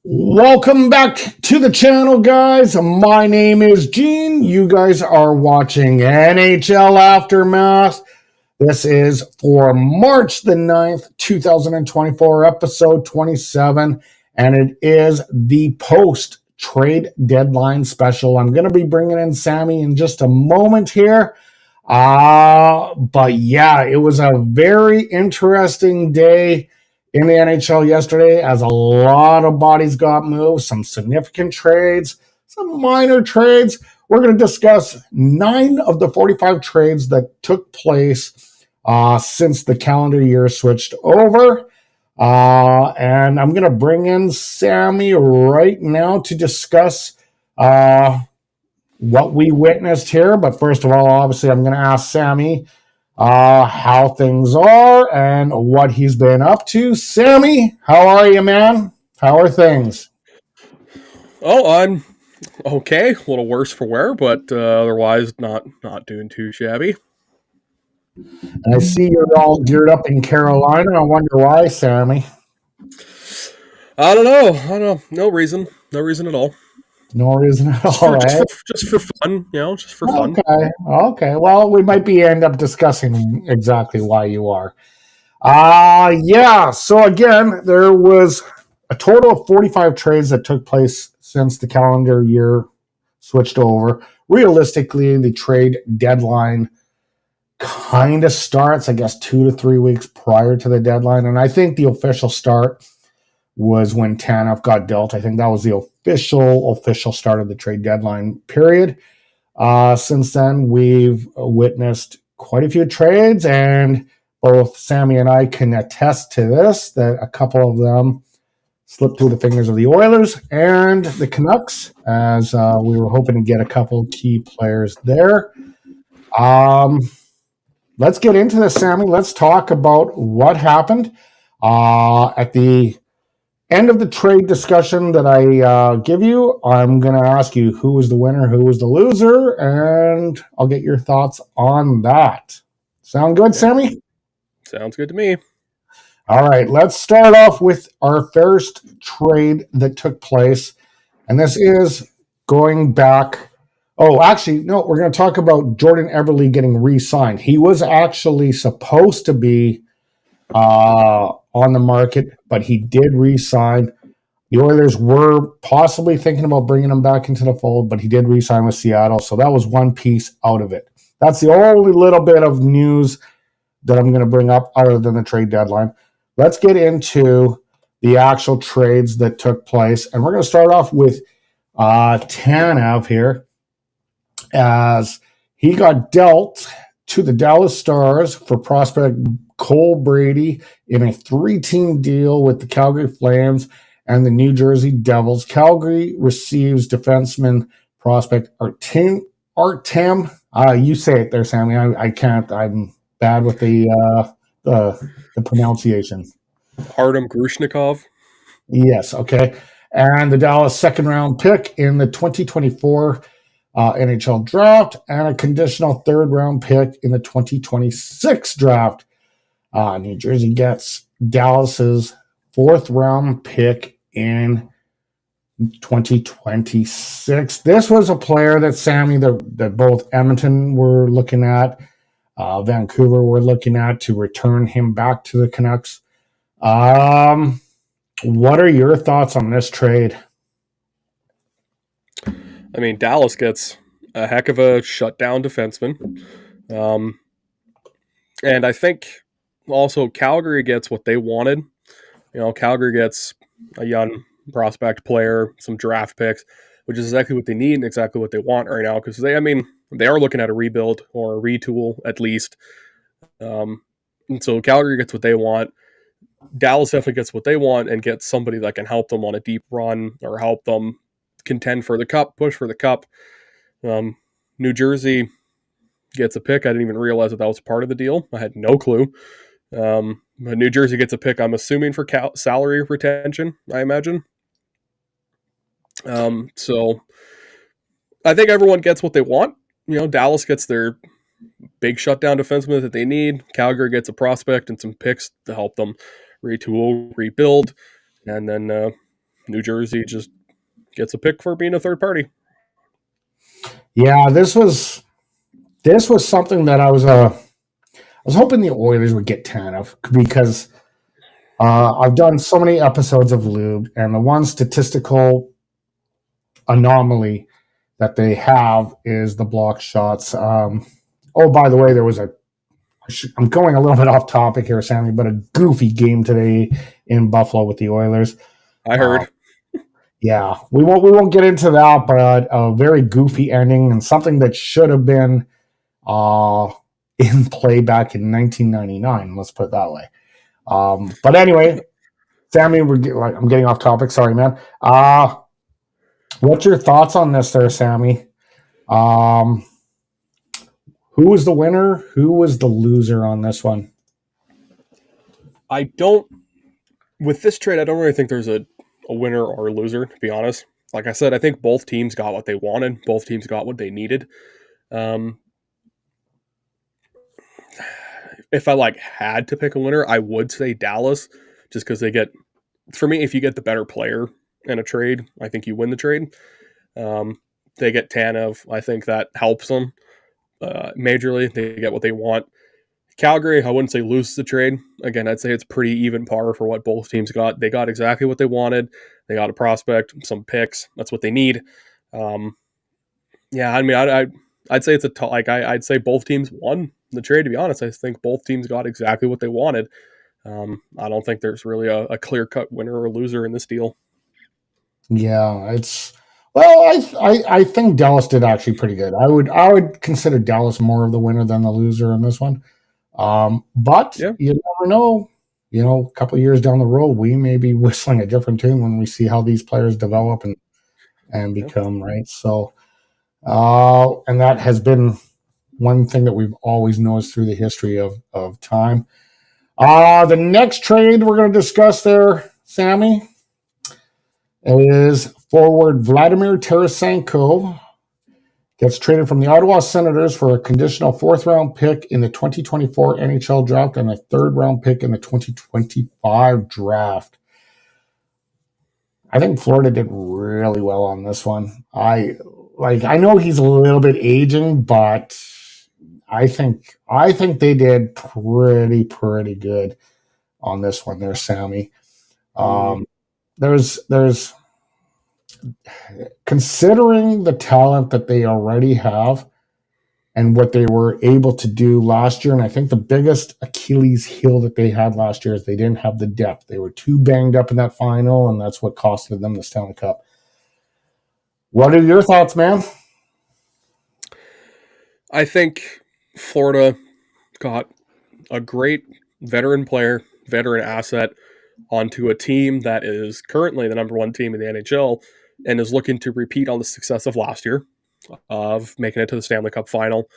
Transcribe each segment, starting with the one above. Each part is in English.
Welcome back to the channel, guys. My name is Gene. You guys are watching NHL Aftermath. This is for March the 9th, 2024, episode 27, and it is the post-trade deadline special. I'm going to be bringing in Sammy in just a moment here. But yeah, it was a very interesting day in the NHL yesterday, as a lot of bodies got moved, some significant trades, some minor trades. We're going to discuss 9 of the 45 trades that took place since the calendar year switched over. And I'm going to bring in Sammy right now to discuss what we witnessed here. But first of all, obviously, I'm going to ask Sammy how things are and what he's been up to. Sammy, how are you, man? How are things? Oh, I'm okay. A little worse for wear, but otherwise not doing too shabby. And I see you're all geared up in Carolina. I wonder why, Sammy. I don't know. No reason at all. No reason at all. Just for fun, just for fun. Okay. Well, we might end up discussing exactly why you are. Yeah. So again, there was a total of 45 trades that took place since the calendar year switched over. Realistically, the trade deadline kind of starts, I guess, 2 to 3 weeks prior to the deadline. And I think the official start was when Tanev got dealt. I think that was the official start of the trade deadline period. Since then, we've witnessed quite a few trades, and both Sammy and I can attest to this, that a couple of them slipped through the fingers of the Oilers and the Canucks, as we were hoping to get a couple key players there. Let's get into this, Sammy. Let's talk about what happened at the end of the trade discussion that I give you. I'm going to ask you who was the winner, who was the loser, and I'll get your thoughts on that. Sound good, Sammy? Sounds good to me. All right, let's start off with our first trade that took place, and this is going back. Oh, actually, no, we're going to talk about Jordan Eberle getting re-signed. He was actually supposed to be on the market, but he did re-sign. The Oilers were possibly thinking about bringing him back into the fold, but he did re-sign with Seattle, so that was one piece out of it. That's the only little bit of news that I'm going to bring up other than the trade deadline. Let's get into the actual trades that took place, and we're going to start off with Tanev here, as he got dealt to the Dallas Stars for prospect Cole Brady in a 3-team deal with the Calgary Flames and the New Jersey Devils. Calgary receives defenseman prospect Artem. You say it there, Sammy. I can't. I'm bad with the pronunciation. Artem Grushnikov. Yes. Okay. And the Dallas second-round pick in the 2024 NHL draft, and a conditional third-round pick in the 2026 draft. New Jersey gets Dallas's 4th-round pick in 2026. This was a player that, Sammy, that both Edmonton were looking at, Vancouver were looking at to return him back to the Canucks. What are your thoughts on this trade? I mean, Dallas gets a heck of a shutdown defenseman. And I think also Calgary gets what they wanted. Calgary gets a young prospect player, some draft picks, which is exactly what they need and exactly what they want right now. Because they are looking at a rebuild or a retool at least. And so Calgary gets what they want. Dallas definitely gets what they want and gets somebody that can help them on a deep run or help them contend for the cup, push for the cup. New Jersey gets a pick. I didn't even realize that was part of the deal. I had no clue. But New Jersey gets a pick, I'm assuming, for salary retention, I imagine. So I think everyone gets what they want. Dallas gets their big shutdown defenseman that they need. Calgary gets a prospect and some picks to help them retool, rebuild. And then New Jersey just gets a pick for being a third party. Yeah, this was something that I was hoping the Oilers would get 10 of, because I've done so many episodes of Lube, and the one statistical anomaly that they have is the block shots. Oh, by the way, I'm going a little bit off topic here, Sammy, but a goofy game today in Buffalo with the Oilers. I heard. Yeah, we won't get into that, but a very goofy ending and something that should have been in play back in 1999. Let's put it that way. But anyway, Sammy, I'm getting off topic. Sorry, man. What's your thoughts on this there, Sammy? Who was the winner? Who was the loser on this one? With this trade, I don't really think there's a winner or a loser, to be honest. Like I said, I think both teams got what they wanted. Both teams got what they needed. If I had to pick a winner, I would say Dallas, just because for me, if you get the better player in a trade, I think you win the trade. They get Tanev. I think that helps them majorly. They get what they want. Calgary, I wouldn't say loses the trade. Again, I'd say it's pretty even par for what both teams got. They got exactly what they wanted. They got a prospect, some picks. That's what they need. Yeah, I mean, I'd say it's I'd say both teams won the trade. To be honest, I think both teams got exactly what they wanted. I don't think there's really a clear-cut winner or loser in this deal. Yeah, I think Dallas did actually pretty good. I would consider Dallas more of the winner than the loser in this one. But Yeah. you never know. A couple of years down the road, we may be whistling a different tune when we see how these players develop and become, right. So, and that has been one thing that we've always noticed through the history of time. The next trade we're going to discuss there, Sammy, is forward Vladimir Tarasenko gets traded from the Ottawa Senators for a conditional fourth-round pick in the 2024 NHL draft and a third-round pick in the 2025 draft. I think Florida did really well on this one. I know he's a little bit aging, but I think they did pretty good on this one there, Sammy. There's considering the talent that they already have and what they were able to do last year, and I think the biggest Achilles heel that they had last year is they didn't have the depth. They were too banged up in that final, and that's what costed them the Stanley Cup. What are your thoughts, man? I think Florida got a great veteran player, veteran asset onto a team that is currently the number one team in the NHL and is looking to repeat on the success of last year, of making it to the Stanley Cup final,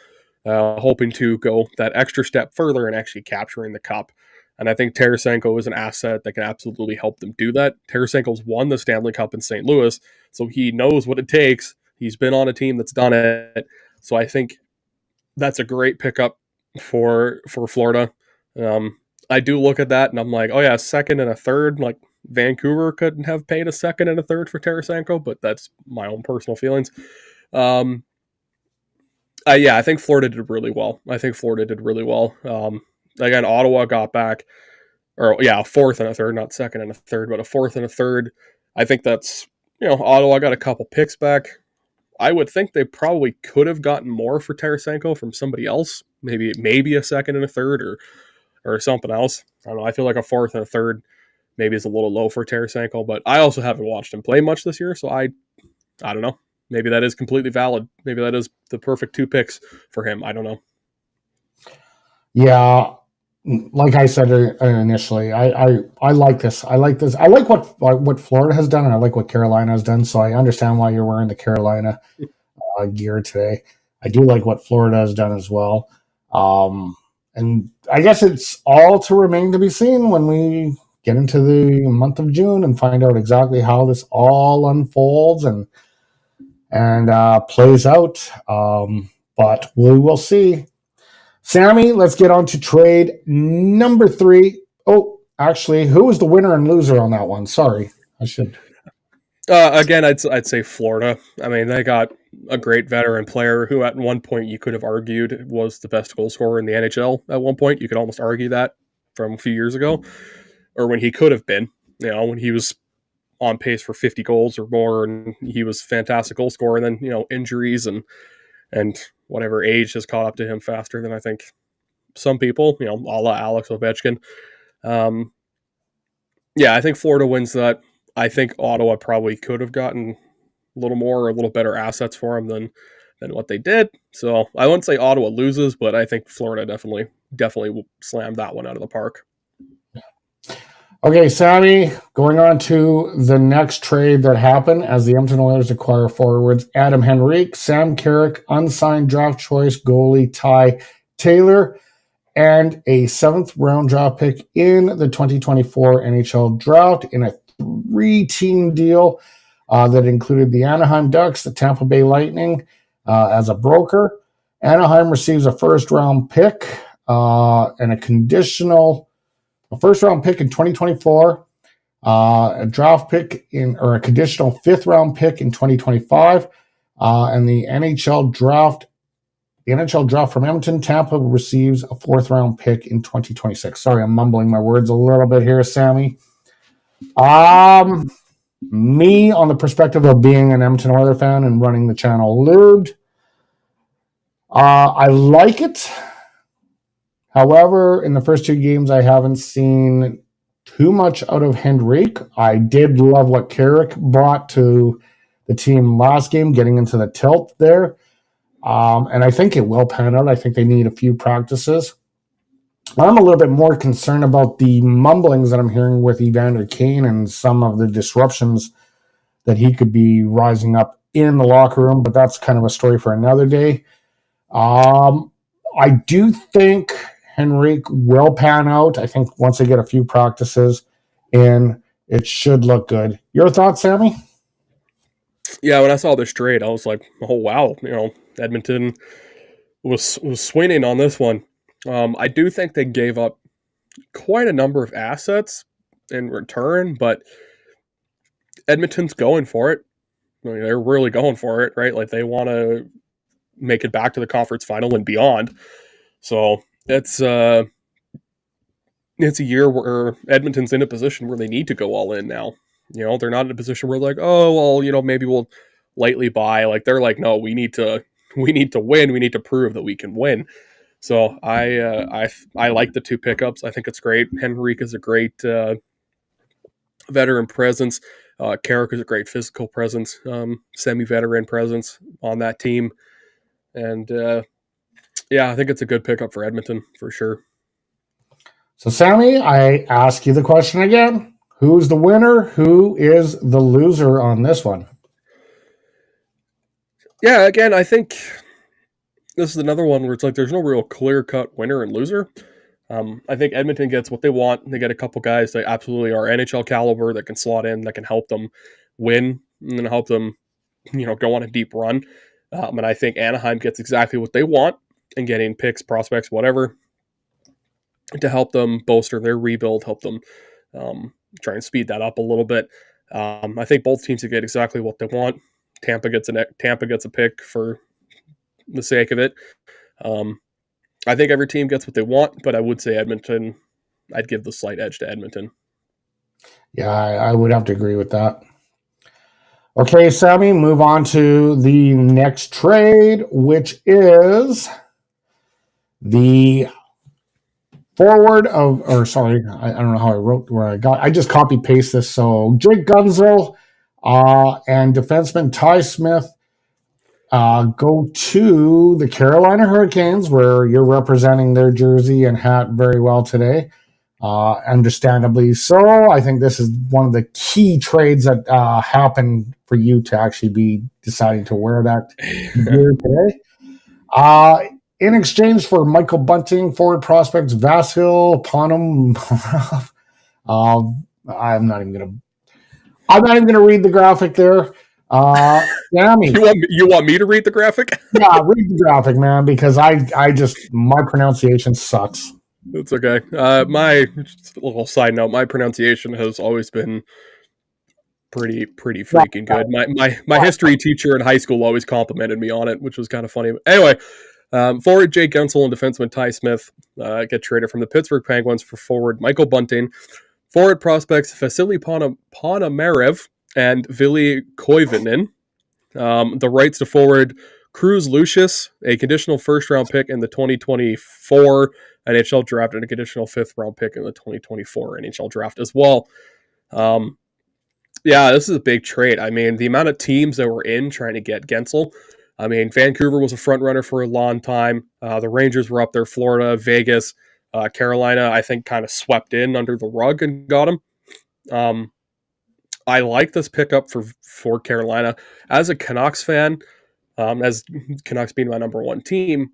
hoping to go that extra step further and actually capturing the cup. And I think Tarasenko is an asset that can absolutely help them do that. Tarasenko's won the Stanley Cup in St. Louis, so he knows what it takes. He's been on a team that's done it. So I think that's a great pickup for Florida. I do look at that and I'm like, oh yeah, second and a third. Like Vancouver couldn't have paid a second and a third for Tarasenko, but that's my own personal feelings. I think Florida did really well. Again, Ottawa got back, a fourth and a third, not second and a third, but a fourth and a third. I think that's, Ottawa got a couple picks back. I would think they probably could have gotten more for Tarasenko from somebody else. Maybe a second and a third or something else. I don't know. I feel like a fourth and a third maybe is a little low for Tarasenko, but I also haven't watched him play much this year, so I don't know. Maybe that is completely valid. Maybe that is the perfect two picks for him. I don't know. Yeah, like I said initially, I like this. I like this. I like what Florida has done, and I like what Carolina has done. So I understand why you're wearing the Carolina gear today. I do like what Florida has done as well. And I guess it's all to remain to be seen when we get into the month of June and find out exactly how this all unfolds and plays out. But we will see. Sammy, let's get on to trade number 3. Oh, actually, who was the winner and loser on that one? Sorry, I should. Again, I'd say Florida. I mean, they got a great veteran player who, at one point, you could have argued was the best goal scorer in the NHL. At one point, you could almost argue that from a few years ago, or when he could have been. When he was on pace for 50 goals or more, and he was a fantastic goal scorer. And then injuries and whatever age has caught up to him faster than I think some people. A la Alex Ovechkin. Yeah, I think Florida wins that. I think Ottawa probably could have gotten a little more or a little better assets for him than what they did. So I wouldn't say Ottawa loses, but I think Florida definitely will slam that one out of the park. Okay, Sammy, going on to the next trade that happened as the Edmonton Oilers acquire forwards Adam Henrique, Sam Carrick, unsigned draft choice goalie Ty Taylor, and a 7th round draft pick in the 2024 NHL draft in a 3-team deal that included the Anaheim Ducks, the Tampa Bay Lightning as a broker. Anaheim receives a first-round pick and a first-round pick in 2024, a draft pick or a conditional 5th-round pick in 2025, and the NHL draft. The NHL draft from Edmonton, Tampa receives a 4th-round pick in 2026. Sorry, I'm mumbling my words a little bit here, Sammy. Me, on the perspective of being an Edmonton Oilers fan and running the channel Lubed, I like it. However, in the first 2 games, I haven't seen too much out of Henrique. I did love what Carrick brought to the team last game, getting into the tilt there. And I think it will pan out. I think they need a few practices. I'm a little bit more concerned about the mumblings that I'm hearing with Evander Kane and some of the disruptions that he could be rising up in the locker room, but that's kind of a story for another day. I do think Henrique will pan out. I think once they get a few practices in, it should look good. Your thoughts, Sammy? Yeah, when I saw this trade, I was like, oh, wow. Edmonton was swinging on this one. I do think they gave up quite a number of assets in return, but Edmonton's going for it. I mean, they're really going for it, right? Like, they want to make it back to the conference final and beyond. So it's a year where Edmonton's in a position where they need to go all in now. They're not in a position where like, oh, well, maybe we'll lightly buy. Like, they're like, no, we need to win. We need to prove that we can win. So I like the 2 pickups. I think it's great. Henrique is a great veteran presence. Carrick is a great physical presence, semi-veteran presence on that team. And yeah, I think it's a good pickup for Edmonton for sure. So, Sammy, I ask you the question again. Who's the winner? Who is the loser on this one? Yeah, again, I think this is another one where it's like there's no real clear-cut winner and loser. I think Edmonton gets what they want. They get a couple guys that absolutely are NHL caliber that can slot in, that can help them win, and help them, go on a deep run. And I think Anaheim gets exactly what they want in getting picks, prospects, whatever, to help them bolster their rebuild, help them try and speed that up a little bit. I think both teams get exactly what they want. Tampa gets a pick for the sake of it. I think every team gets what they want, but I would say Edmonton, I'd give the slight edge to Edmonton. Yeah, I would have to agree with that. Okay, Sammy, move on to the next trade, which is the forward of, or sorry, I don't know how I wrote where I just copy paste this. So Jake Gunzel and defenseman Ty Smith go to the Carolina Hurricanes, where you're representing their jersey and hat very well today. Understandably so. I think this is one of the key trades that happened for you to actually be deciding to wear that gear today. Uh, in exchange for Michael Bunting, forward prospects Vasil, Ponham. I'm not even gonna read the graphic there. Sammy. You want me to read the graphic? Yeah, read the graphic, man, because I just my pronunciation sucks. That's okay. Just a little side note, my pronunciation has always been pretty Yeah, freaking good. My history teacher in high school always complimented me on it, which was kind of funny. Anyway, forward Jake Gensel and defenseman Ty Smith get traded from the Pittsburgh Penguins for forward Michael Bunting, forward prospects Vasily Ponomarev and Vili Koivunen. The rights to forward Cruz Lucius, a conditional first-round pick in the 2024 NHL draft, and a conditional fifth-round pick in the 2024 NHL draft as well. Yeah, this is a big trade. I mean, the amount of teams that were in trying to get Gensel. I mean, Vancouver was a front runner for a long time. The Rangers were up there, Florida, Vegas, Carolina, I think kind of swept in under the rug and got him. I like this pickup for Carolina. As a Canucks fan, as Canucks being my number one team,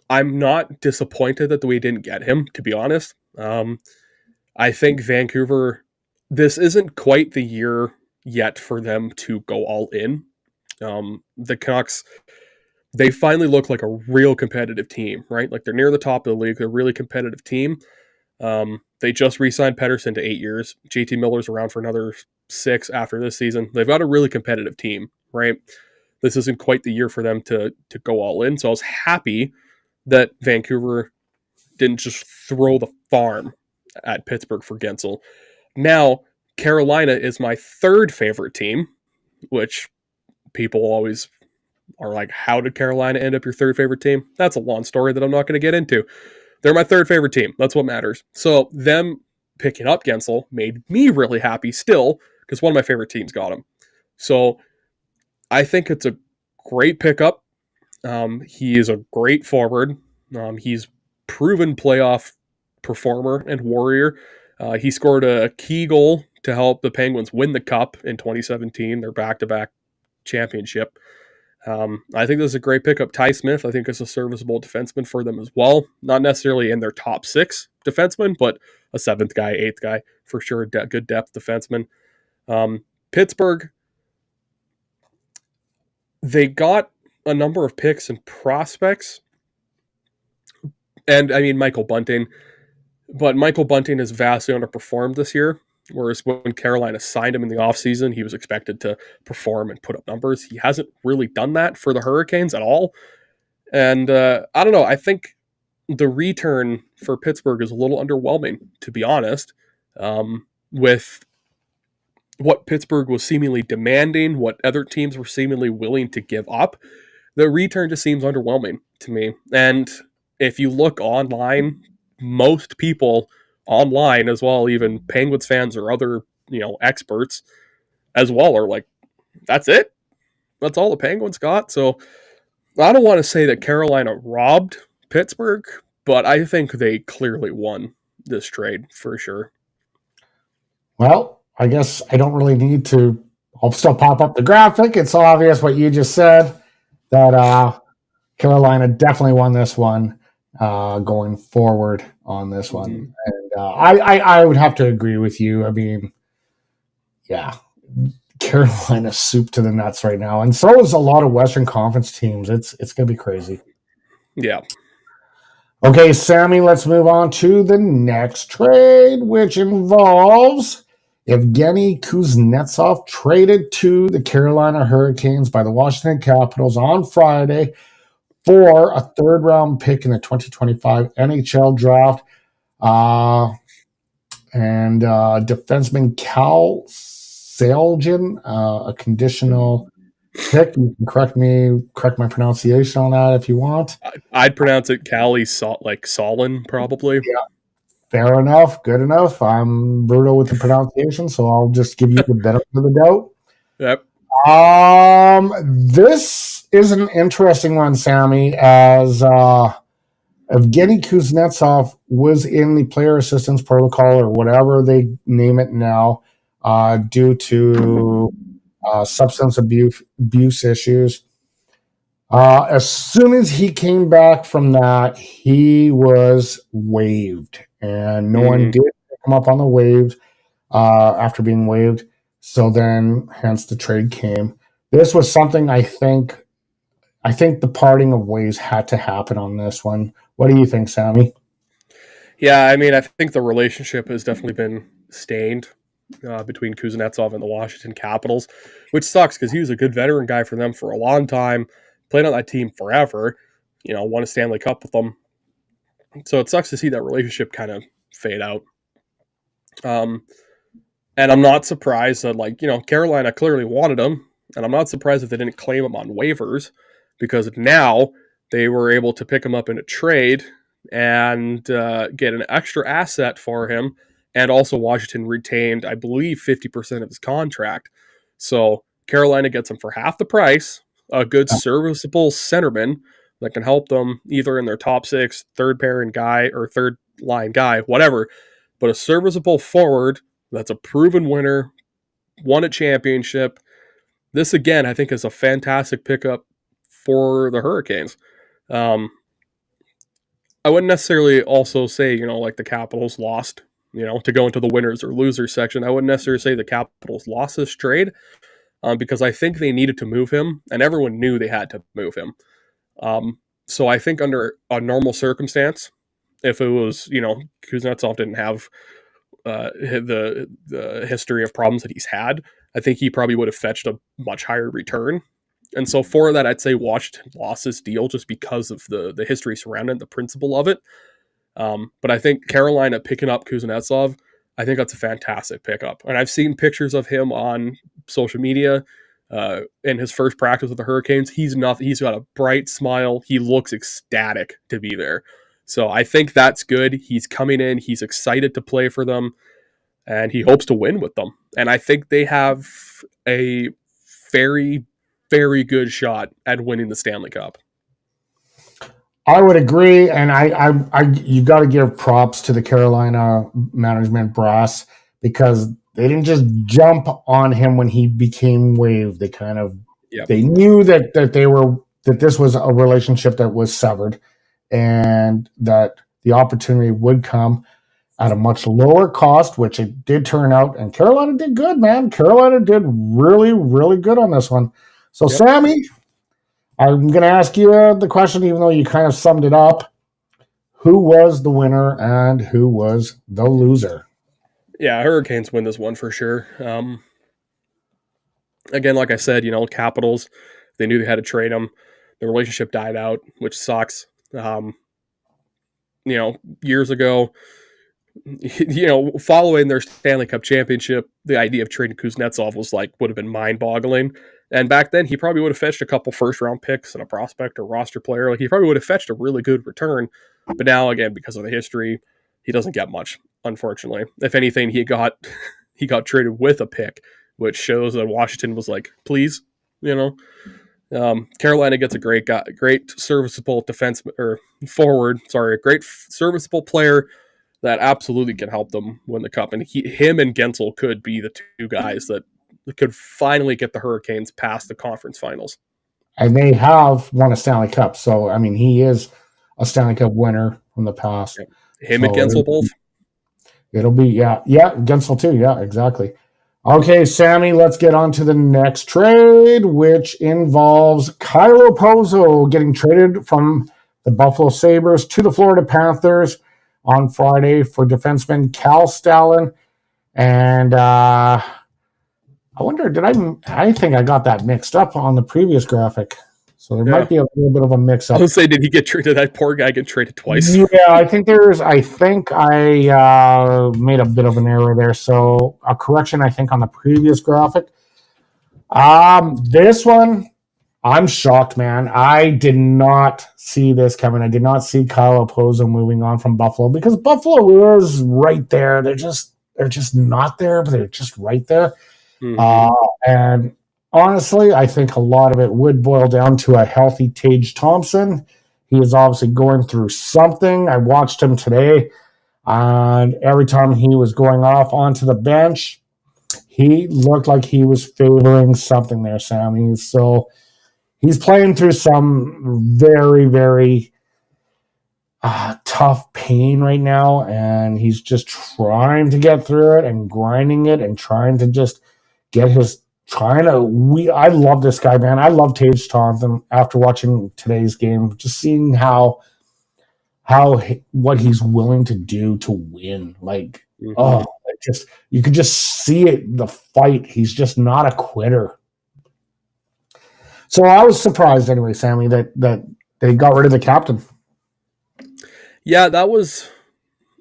I'm not disappointed that we didn't get him, to be honest. I think Vancouver, this isn't quite the year yet for them to go all in. The Canucks, they finally look like a real competitive team, right? Like they're near the top of the league. They're a really competitive team. They just re-signed Pettersson to 8 years. JT Miller's around for another 6 after this season. They've got a really competitive team, right? This isn't quite the year for them to go all in. So I was happy that Vancouver didn't just throw the farm at Pittsburgh for Gensel. Now, Carolina is my third favorite team, which people always are like, how did Carolina end up your third favorite team? That's a long story that I'm not going to get into. They're my third favorite team. That's what matters. So them picking up Gensel made me really happy still, because one of my favorite teams got him. So I think it's a great pickup. He is a great forward. He's proven playoff performer and warrior. He scored a key goal to help the Penguins win the Cup in 2017, their back-to-back championship. I think this is a great pickup. Ty Smith, I think, is a serviceable defenseman for them as well. Not necessarily in their top 6 defensemen, but a 7th guy, 8th guy, for sure. Good depth defenseman. Pittsburgh, they got a number of picks and prospects. And, I mean, Michael Bunting. But Michael Bunting has vastly underperformed this year. Whereas when Carolina signed him in the offseason, he was expected to perform and put up numbers. He hasn't really done that for the Hurricanes at all. And I don't know. I think the return for Pittsburgh is a little underwhelming, to be honest, with what Pittsburgh was seemingly demanding, what other teams were seemingly willing to give up. The return just seems underwhelming to me. And if you look online, most people online as well, even Penguins fans or other, experts as well, are like, that's it? That's all the Penguins got? So I don't want to say that Carolina robbed Pittsburgh, but I think they clearly won this trade for sure. Well, I guess I don't really need to. I'll still pop up the graphic. It's obvious what you just said, that Carolina definitely won this one going forward on this one. Mhm. And I would have to agree with you. I mean, yeah, Carolina soup to the nuts right now. And so is a lot of Western Conference teams. It's going to be crazy. Yeah. Okay, Sammy, let's move on to the next trade, which involves Evgeny Kuznetsov traded to the Carolina Hurricanes by the Washington Capitals on Friday for a third-round pick in the 2025 NHL draft. And defenseman Cal Salgin, a conditional pick. You can correct my pronunciation on that if you want. I'd pronounce it like Solin, probably. Yeah. Fair enough. Good enough. I'm brutal with the pronunciation, so I'll just give you the benefit of the doubt. Yep. This is an interesting one, Sammy, as Evgeny Kuznetsov was in the player assistance protocol or whatever they name it now, due to substance abuse issues. As soon as he came back from that, he was waived, and no one did pick him up on the waive after being waived. So then, hence the trade came. This was something I think the parting of ways had to happen on this one. What do you think, Sammy? Yeah, I mean, I think the relationship has definitely been stained between Kuznetsov and the Washington Capitals, which sucks because he was a good veteran guy for them for a long time, played on that team forever, won a Stanley Cup with them. So it sucks to see that relationship kind of fade out. And I'm not surprised that, Carolina clearly wanted him, and I'm not surprised if they didn't claim him on waivers, because now they were able to pick him up in a trade and get an extra asset for him. And also, Washington retained, I believe, 50% of his contract. So Carolina gets him for half the price, a good serviceable centerman that can help them either in their top six, third pairing guy, or third line guy, whatever. But a serviceable forward that's a proven winner, won a championship. This, again, I think is a fantastic pickup for the Hurricanes. I wouldn't necessarily also say, like the Capitals lost, to go into the winners or losers section. I wouldn't necessarily say the Capitals lost this trade because I think they needed to move him, and everyone knew they had to move him. So I think under a normal circumstance, if it was, Kuznetsov didn't have the history of problems that he's had, I think he probably would have fetched a much higher return. And so for that, I'd say Washington lost this deal just because of the history surrounding the principle of it. But I think Carolina picking up Kuznetsov, I think that's a fantastic pickup. And I've seen pictures of him on social media in his first practice with the Hurricanes. He's got a bright smile. He looks ecstatic to be there. So I think that's good. He's coming in. He's excited to play for them, and he hopes to win with them. And I think they have a very, very good shot at winning the Stanley Cup. I would agree, and you got to give props to the Carolina management brass, because they didn't just jump on him when he became waived. They kind of they knew that this was a relationship that was severed, and that the opportunity would come at a much lower cost, which it did turn out. And Carolina did good, man. Carolina did really, really good on this one. So, Sammy, I'm going to ask you the question, even though you kind of summed it up. Who was the winner and who was the loser? Yeah, Hurricanes win this one for sure. Again, like I said, Capitals, they knew they had to trade him. The relationship died out, which sucks. Years ago, following their Stanley Cup championship, the idea of trading Kuznetsov would have been mind-boggling. And back then, he probably would have fetched a couple first-round picks and a prospect or roster player. He probably would have fetched a really good return. But now, again, because of the history, he doesn't get much, unfortunately. If anything, he got traded with a pick, which shows that Washington was like, please, Carolina gets a great guy, great serviceable great serviceable player that absolutely can help them win the cup. And him and Gensel could be the two guys that could finally get the Hurricanes past the conference finals. And they have won a Stanley Cup. So, I mean, he is a Stanley Cup winner from the past. Him and Gensel both? It'll be, yeah, Gensel too. Yeah, exactly. Okay, Sammy, let's get on to the next trade, which involves Kyle Oposo getting traded from the Buffalo Sabres to the Florida Panthers on Friday for defenseman Cal Stalin. And I wonder, I think I got that mixed up on the previous graphic. So there might be a little bit of a mix-up. I was say, did he get traded? That poor guy get traded twice. Yeah, I think I made a bit of an error there. So a correction, I think, on the previous graphic. This one, I'm shocked, man. I did not see this coming. I did not see Kyle Oposo moving on from Buffalo, because Buffalo was right there. They're just not there, but they're just right there. Mm-hmm. And honestly, I think a lot of it would boil down to a healthy Tage Thompson. He is obviously going through something. I watched him today, and every time he was going off onto the bench, he looked like he was favoring something there, Sammy. So he's playing through some very, very tough pain right now, and he's just trying to get through it and grinding it and trying to just get his trying to we I love this guy, man. I love Tage Thompson after watching today's game, just seeing what he's willing to do to win. Like, Mm-hmm. oh, it just you could just see it, the fight. He's just not a quitter. So I was surprised anyway, Sammy, that they got rid of the captain. Yeah, that was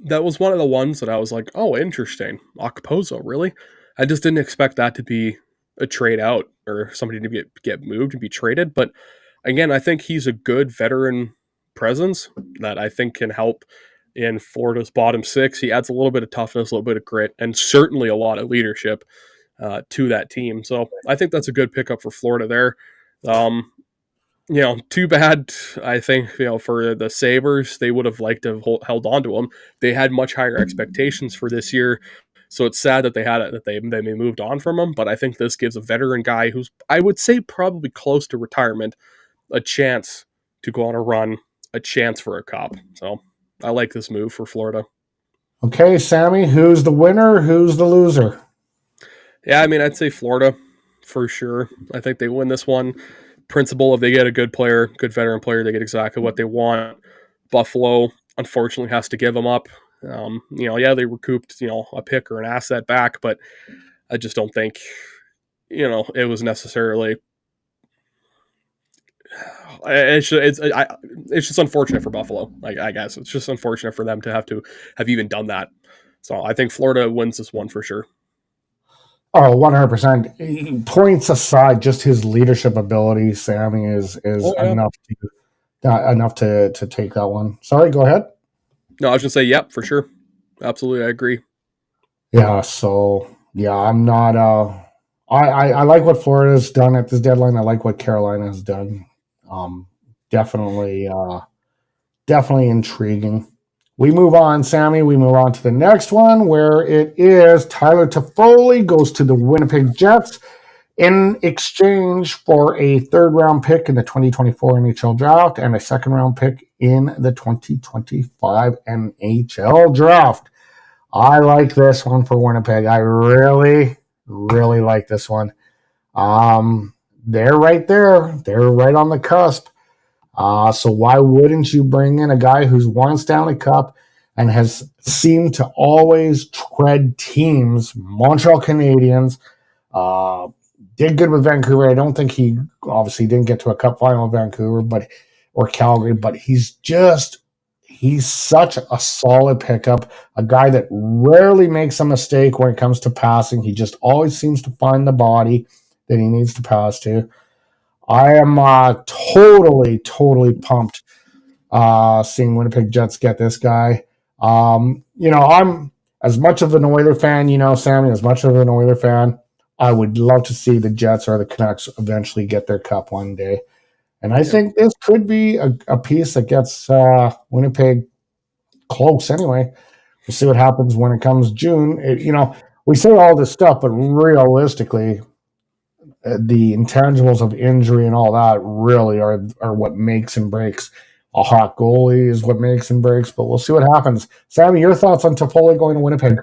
one of the ones that I was like, oh, interesting. Okposo, really? I just didn't expect that to be a trade out or somebody to get moved and be traded. But again, I think he's a good veteran presence that I think can help in Florida's bottom six. He adds a little bit of toughness, a little bit of grit, and certainly a lot of leadership to that team. So I think that's a good pickup for Florida there. Um, too bad. I think for the Sabres, they would have liked to have held on to him. They had much higher expectations for this year, so it's sad that they had it that they moved on from him. But I think this gives a veteran guy who's I would say probably close to retirement a chance to go on a run, a chance for a cup. So I like this move for Florida. Okay, Sammy, who's the winner? Who's the loser? Yeah, I mean I'd say Florida for sure. I think they win this one. Principle if they get a good player, good veteran player, they get exactly what they want. Buffalo unfortunately has to give them up. Yeah, they recouped a pick or an asset back, but I just don't think it was necessarily. It's just unfortunate for Buffalo. I guess it's just unfortunate for them to have even done that. So I think Florida wins this one for sure. Oh, 100%. Points aside, just his leadership ability, Sammy, is Oh yeah. enough to take that one. Sorry, go ahead. No, I was gonna say yep for sure. Absolutely, I agree. Yeah, so yeah, I'm not I like what Florida's done at this deadline. I like what Carolina has done. Um definitely definitely intriguing. We move on, Sammy. We move on to the next one where it is Tyler Toffoli goes to the Winnipeg Jets in exchange for a third round pick in the 2024 NHL draft and a second round pick in the 2025 NHL draft. I like this one for Winnipeg. I really, really like this one. They're right there. They're right on the cusp. So why wouldn't you bring in a guy who's won Stanley Cup and has seemed to always tread teams, Montreal Canadiens, uh, did good with Vancouver. I don't think he obviously didn't get to a cup final with Vancouver, or Calgary, but he's such a solid pickup, a guy that rarely makes a mistake when it comes to passing. He just always seems to find the body that he needs to pass to. I am totally, totally pumped seeing Winnipeg Jets get this guy. I'm as much of an Oiler fan, Sammy, as much of an Oiler fan, I would love to see the Jets or the Canucks eventually get their cup one day. And I Yeah. think this could be a piece that gets Winnipeg close anyway. We'll see what happens when it comes June. We say all this stuff, but realistically, the intangibles of injury and all that really are what makes and breaks. A hot goalie is what makes and breaks, but we'll see what happens. Sammy, your thoughts on Toffoli going to Winnipeg?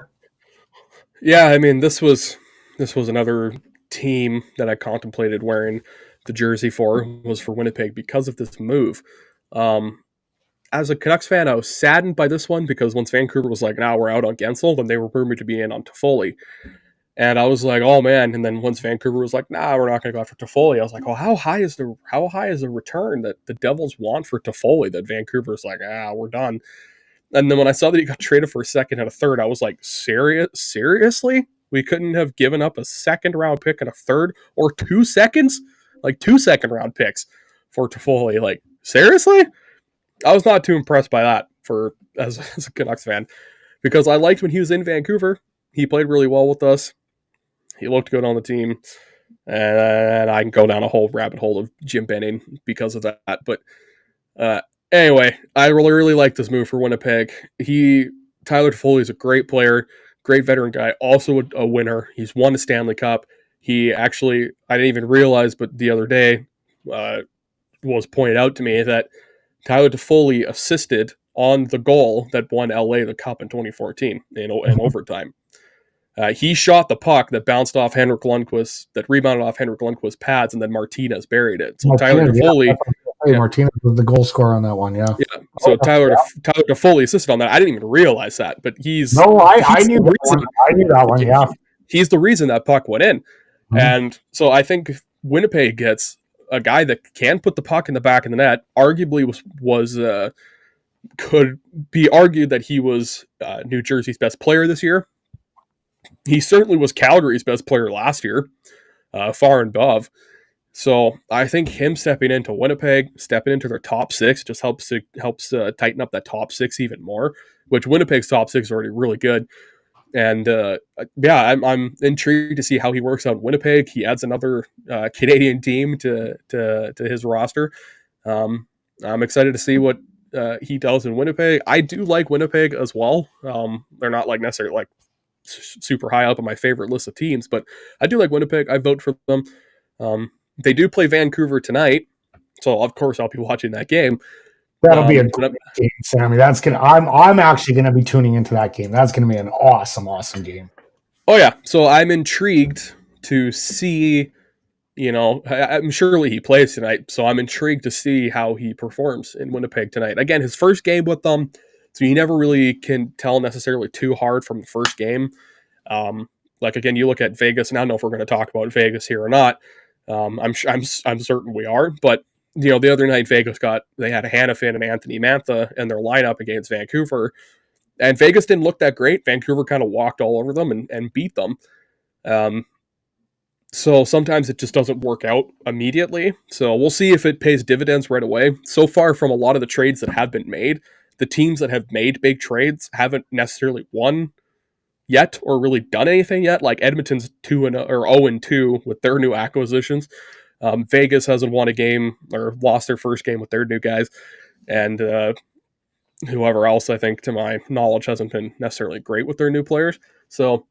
Yeah, I mean this was another team that I contemplated wearing the jersey for was for Winnipeg because of this move. Um, as a Canucks fan, I was saddened by this one because once Vancouver was like, "Now we're out on Gensel," then they were rumored to be in on Toffoli, and I was like, "Oh man!" And then once Vancouver was like, "Nah, we're not going to go after Toffoli," I was like, "Oh, how high is the return that the Devils want for Toffoli?" That Vancouver's like, "Ah, we're done." And then when I saw that he got traded for a second and a third, I was like, seriously? We couldn't have given up a second round pick and a third or 2 seconds? Like 2 second round picks for Toffoli. Like, seriously? I was not too impressed by that for as a Canucks fan because I liked when he was in Vancouver. He played really well with us. He looked good on the team. and I can go down a whole rabbit hole of Jim Benning because of that. But anyway, I really like this move for Winnipeg. Tyler Toffoli is a great player, great veteran guy, also a winner. He's won the Stanley Cup. He actually, I didn't even realize, but the other day was pointed out to me that Tyler Toffoli assisted on the goal that won LA the Cup in 2014 in overtime. He shot the puck that bounced off Henrik Lundqvist, that rebounded off Henrik Lundqvist's pads, and then Martinez buried it. So Tyler Toffoli, Martinez was the goal scorer on that one. Yeah. So Tyler Toffoli assisted on that. I didn't even realize that, but I knew that one. I knew that one. Yeah. He's the reason that puck went in, and so I think Winnipeg gets a guy that can put the puck in the back of the net. Arguably could be argued that he was New Jersey's best player this year. He certainly was Calgary's best player last year, far and above. So I think him stepping into Winnipeg, stepping into their top six, just helps tighten up that top six even more. Which Winnipeg's top six is already really good, and I'm intrigued to see how he works out in Winnipeg. He adds another Canadian team to his roster. I'm excited to see what he does in Winnipeg. I do like Winnipeg as well. They're not like necessarily like super high up on my favorite list of teams, but I do like Winnipeg. I vote for them. They do play Vancouver tonight, so of course I'll be watching that game. That'll be a great game, Sammy. I'm actually gonna be tuning into that game. That's gonna be an awesome game. Oh yeah, so I'm intrigued to see. I'm surely he plays tonight, so I'm intrigued to see how he performs in Winnipeg tonight. Again, his first game with them, so you never really can tell necessarily too hard from the first game. Like again, you look at Vegas, and I don't know if we're going to talk about Vegas here or not. I'm certain we are, but the other night they had Hannafin and Anthony Mantha in their lineup against Vancouver, and Vegas didn't look that great. Vancouver kind of walked all over them and beat them. So sometimes it just doesn't work out immediately. So we'll see if it pays dividends right away. So far from a lot of the trades that have been made, the teams that have made big trades haven't necessarily won yet or really done anything yet. Like Edmonton's 0-2 with their new acquisitions. Vegas hasn't won a game or lost their first game with their new guys. And whoever else, I think, to my knowledge, hasn't been necessarily great with their new players. So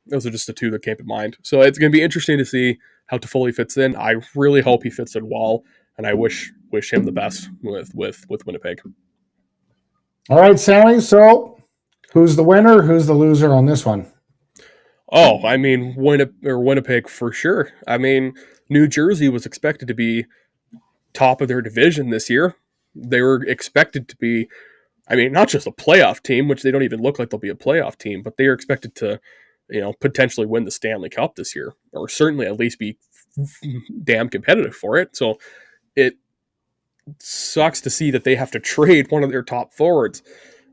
those are just the two that came to mind. So it's going to be interesting to see how Toffoli fits in. I really hope he fits in well, and I wish him the best with Winnipeg. All right, Sammy. So who's the winner? Who's the loser on this one? Oh, I mean, Winnipeg for sure. I mean, New Jersey was expected to be top of their division this year. They were expected to be, I mean, not just a playoff team, which they don't even look like they'll be a playoff team, but they are expected to, potentially win the Stanley Cup this year, or certainly at least be damn competitive for it. So it sucks to see that they have to trade one of their top forwards.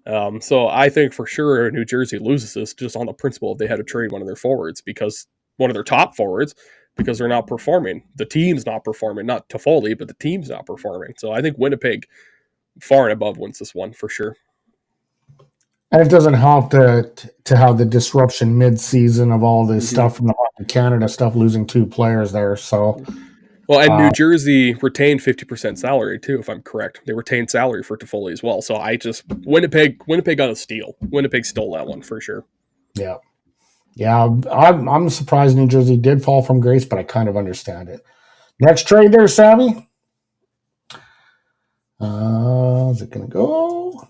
So I think for sure New Jersey loses this just on the principle of they had to trade one of their forwards, because one of their top forwards, because they're not performing. The team's not performing, not Toffoli, but the team's not performing. So I think Winnipeg far and above wins this one for sure. And it doesn't help to have the disruption mid-season of all this stuff from the Hockey Canada stuff, losing two players there. So, well, and New Jersey retained 50% salary too, if I'm correct. They retained salary for Toffoli as well. So Winnipeg got a steal. Winnipeg stole that one for sure. Yeah. I'm surprised New Jersey did fall from grace, but I kind of understand it. Next trade there, Sammy. Is it going to go?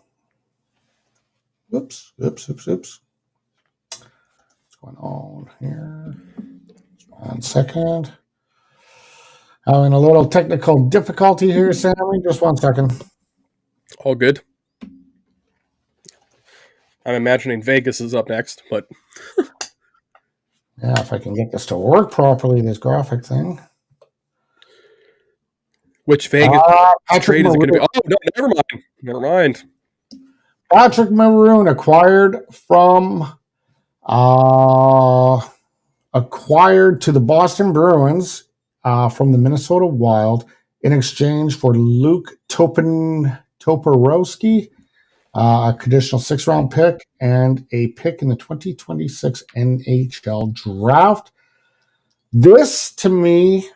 Oops. What's going on here? 1 second. Having a little technical difficulty here, Sammy. Just 1 second. All good. I'm imagining Vegas is up next, but... Yeah, if I can get this to work properly, this graphic thing. Which Vegas trade is it going to be? Oh, no, never mind. Patrick Maroon acquired to the Boston Bruins from the Minnesota Wild in exchange for Luke Toporowski, a conditional 6th-round pick, and a pick in the 2026 NHL draft. This, to me,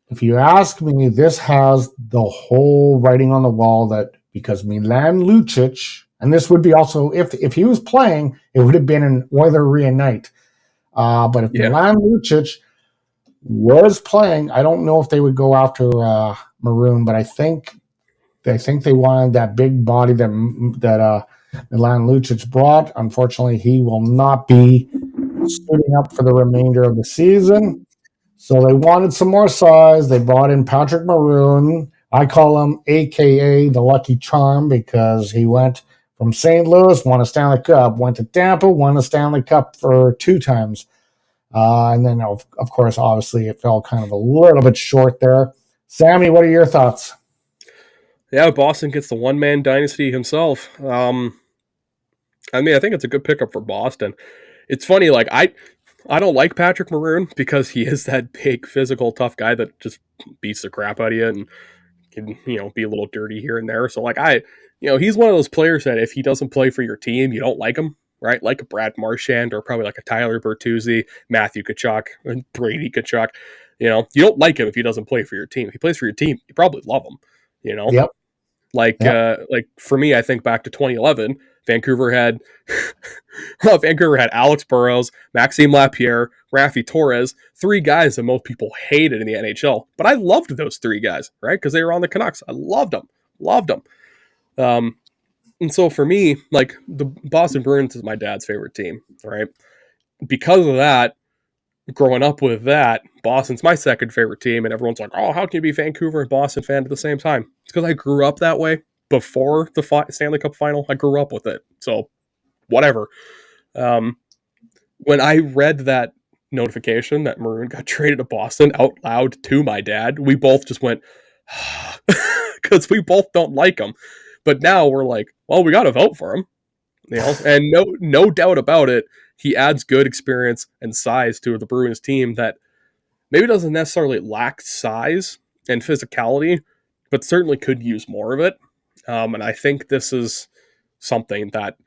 if you ask me, this has the whole writing on the wall that because Milan Lucic, and this would be also if he was playing, it would have been an Oileria night. But if Yeah. Milan Lucic was playing, I don't know if they would go after Maroon, but I think they wanted that big body that Milan Lucic brought. Unfortunately, he will not be suiting up for the remainder of the season. So they wanted some more size. They brought in Patrick Maroon. I call him AKA the Lucky Charm because he went from St. Louis, won a Stanley Cup, went to Tampa, won a Stanley Cup for 2 times. And then, of course, obviously, it fell kind of a little bit short there. Sammy, what are your thoughts? Yeah, Boston gets the one-man dynasty himself. I think it's a good pickup for Boston. It's funny, like I don't like Patrick Maroon because he is that big, physical, tough guy that just beats the crap out of you and can be a little dirty here and there. So like he's one of those players that if he doesn't play for your team, you don't like him, right? Like a Brad Marchand or probably like a Tyler Bertuzzi, Matthew Tkachuk, and Brady Tkachuk. You don't like him if he doesn't play for your team. If he plays for your team, you probably love him. You know, Yep. like Yep. like for me, I think back to 2011, Vancouver had Vancouver had Alex Burrows, Maxime Lapierre, Rafi Torres, 3 guys that most people hated in the NHL. But I loved those 3 guys, right? Because they were on the Canucks. I loved them. And so for me, like the Boston Bruins is my dad's favorite team, right? Because of that, growing up with that, Boston's my second favorite team, and everyone's like, "Oh, how can you be Vancouver and Boston fan at the same time?" It's because I grew up that way before the Stanley Cup final. I grew up with it, so whatever. Um, when I read that notification that Maroon got traded to Boston out loud to my dad, we both just went because we both don't like him. But now we're like, well, we got to vote for him, and no doubt about it, he adds good experience and size to the Bruins team that maybe doesn't necessarily lack size and physicality, but certainly could use more of it. And I think this is something that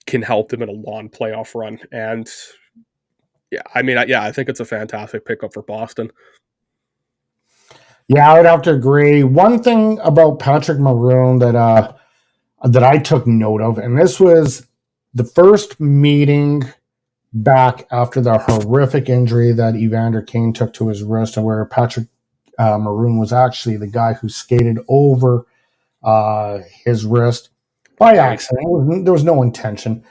can help them in a long playoff run. And I think it's a fantastic pickup for Boston. Yeah, I would have to agree. One thing about Patrick Maroon that I took note of, and this was the first meeting back after the horrific injury that Evander Kane took to his wrist, and where Patrick Maroon was actually the guy who skated over his wrist by accident. There was no intention.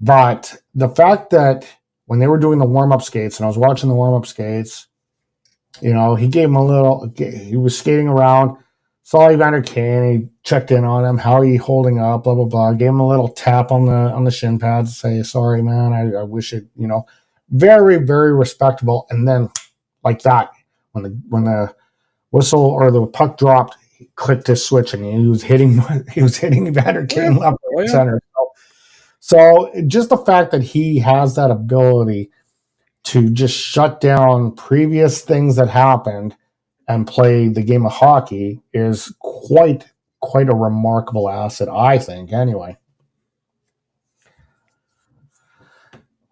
But the fact that when they were doing the warm up skates, and I was watching the warm up skates, he gave him a little, he was skating around, saw Evander Kane, he checked in on him. How are you holding up? Blah, blah, blah. Gave him a little tap on the shin pads, say, sorry, man. I wish it, very, very respectable. And then like that, when the whistle or the puck dropped, he clicked his switch and he was hitting Evander Kane left and center. So just the fact that he has that ability to just shut down previous things that happened and play the game of hockey is quite a remarkable asset, I think, anyway.